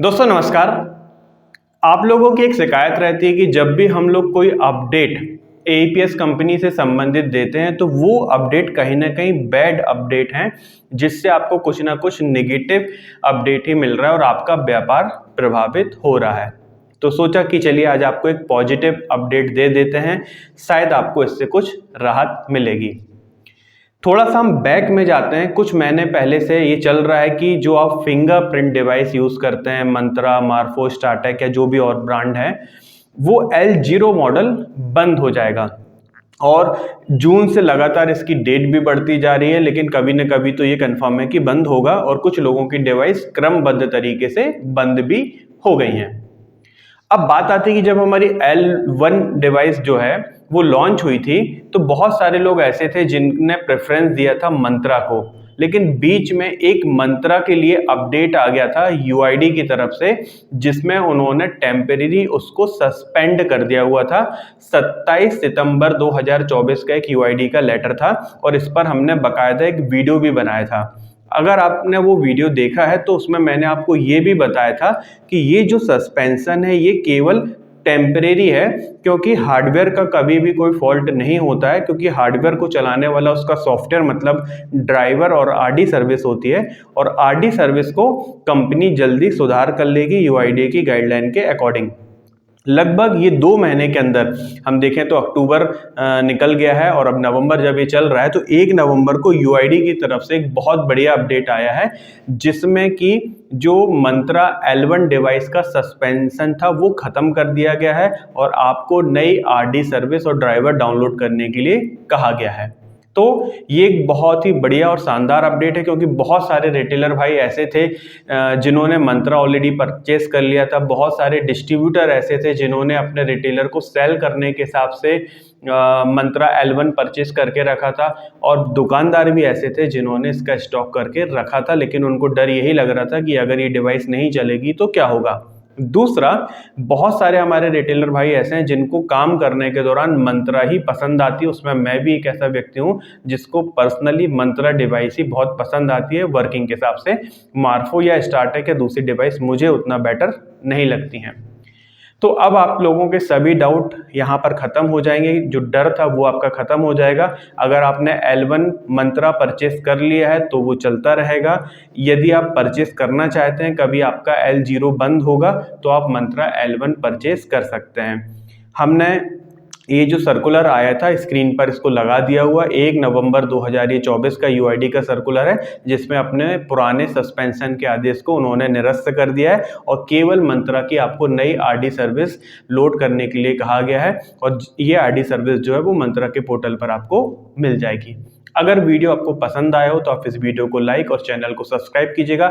दोस्तों नमस्कार। आप लोगों की एक शिकायत रहती है कि जब भी हम लोग कोई अपडेट एईपीएस कंपनी से संबंधित देते हैं तो वो अपडेट कहीं ना कहीं बैड अपडेट हैं, जिससे आपको कुछ ना कुछ नेगेटिव अपडेट ही मिल रहा है और आपका व्यापार प्रभावित हो रहा है। तो सोचा कि चलिए आज आपको एक पॉजिटिव अपडेट दे देते हैं, शायद आपको इससे कुछ राहत मिलेगी। थोड़ा सा हम बैक में जाते हैं। कुछ महीने पहले से ये चल रहा है कि जो आप फिंगरप्रिंट डिवाइस यूज़ करते हैं, मंत्रा, मार्फो, स्टार्टेक या जो भी और ब्रांड है, वो L0 मॉडल बंद हो जाएगा। और जून से लगातार इसकी डेट भी बढ़ती जा रही है, लेकिन कभी न कभी तो ये कंफर्म है कि बंद होगा और कुछ लोगों की डिवाइस क्रमबद्ध तरीके से बंद भी हो गई हैं। अब बात आती है कि जब हमारी L1 डिवाइस जो है वो लॉन्च हुई थी तो बहुत सारे लोग ऐसे थे जिनने प्रेफरेंस दिया था मंत्रा को, लेकिन बीच में एक मंत्रा के लिए अपडेट आ गया था यूआईडी की तरफ से, जिसमें उन्होंने टेम्परेरी उसको सस्पेंड कर दिया हुआ था। 27 सितंबर 2024 का एक यूआईडी का लेटर था और इस पर हमने बाकायदा एक वीडियो भी बनाया था। अगर आपने वो वीडियो देखा है तो उसमें मैंने आपको ये भी बताया था कि ये जो सस्पेंशन है ये केवल टेम्परेरी है, क्योंकि हार्डवेयर का कभी भी कोई फॉल्ट नहीं होता है, क्योंकि हार्डवेयर को चलाने वाला उसका सॉफ्टवेयर मतलब ड्राइवर और आरडी सर्विस होती है, और आरडी सर्विस को कंपनी जल्दी सुधार कर लेगी यूआईडी की गाइडलाइन के अकॉर्डिंग। लगभग ये 2 महीने के अंदर हम देखें तो अक्टूबर निकल गया है और अब नवंबर जब ये चल रहा है तो 1 नवंबर को यूआईडी की तरफ से एक बहुत बढ़िया अपडेट आया है, जिसमें कि जो मंत्रा L1 डिवाइस का सस्पेंशन था वो ख़त्म कर दिया गया है और आपको नई आरडी सर्विस और ड्राइवर डाउनलोड करने के लिए कहा गया है। तो ये एक बहुत ही बढ़िया और शानदार अपडेट है, क्योंकि बहुत सारे रिटेलर भाई ऐसे थे जिन्होंने मंत्रा ऑलरेडी परचेस कर लिया था। बहुत सारे डिस्ट्रीब्यूटर ऐसे थे जिन्होंने अपने रिटेलर को सेल करने के हिसाब से मंत्रा L1 परचेस करके रखा था, और दुकानदार भी ऐसे थे जिन्होंने इसका स्टॉक करके रखा था, लेकिन उनको डर यही लग रहा था कि अगर ये डिवाइस नहीं चलेगी तो क्या होगा। दूसरा, बहुत सारे हमारे रिटेलर भाई ऐसे हैं जिनको काम करने के दौरान मंत्रा ही पसंद आती है। उसमें मैं भी एक ऐसा व्यक्ति हूं जिसको पर्सनली मंत्रा डिवाइस ही बहुत पसंद आती है वर्किंग के हिसाब से। मार्फो या स्टार्टेक या दूसरी डिवाइस मुझे उतना बेटर नहीं लगती हैं। तो अब आप लोगों के सभी डाउट यहाँ पर ख़त्म हो जाएंगे, जो डर था वो आपका ख़त्म हो जाएगा। अगर आपने L1 मंत्रा परचेस कर लिया है तो वो चलता रहेगा। यदि आप परचेस करना चाहते हैं, कभी आपका L0 बंद होगा तो आप मंत्रा L1 परचेस कर सकते हैं। हमने ये जो सर्कुलर आया था स्क्रीन पर इसको लगा दिया हुआ, 1 नवंबर 2024 का यूआईडी का सर्कुलर है, जिसमें अपने पुराने सस्पेंशन के आदेश को उन्होंने निरस्त कर दिया है और केवल मंत्रा की आपको नई आरडी सर्विस लोड करने के लिए कहा गया है, और ये आरडी सर्विस जो है वो मंत्रा के पोर्टल पर आपको मिल जाएगी। अगर वीडियो आपको पसंद आया हो तो आप इस वीडियो को लाइक और चैनल को सब्सक्राइब कीजिएगा।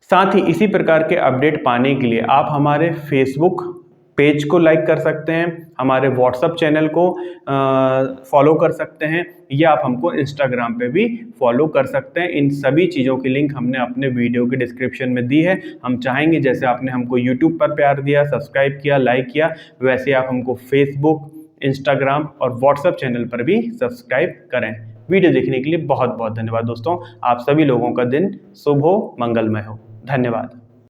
साथ ही इसी प्रकार के अपडेट पाने के लिए आप हमारे फेसबुक पेज को लाइक कर सकते हैं, हमारे व्हाट्सएप चैनल को फॉलो कर सकते हैं, या आप हमको इंस्टाग्राम पे भी फॉलो कर सकते हैं। इन सभी चीज़ों की लिंक हमने अपने वीडियो के डिस्क्रिप्शन में दी है। हम चाहेंगे जैसे आपने हमको यूट्यूब पर प्यार दिया, सब्सक्राइब किया, लाइक किया, वैसे आप हमको फेसबुक, इंस्टाग्राम और व्हाट्सएप चैनल पर भी सब्सक्राइब करें। वीडियो देखने के लिए बहुत बहुत धन्यवाद दोस्तों। आप सभी लोगों का दिन शुभ हो, मंगलमय हो। धन्यवाद।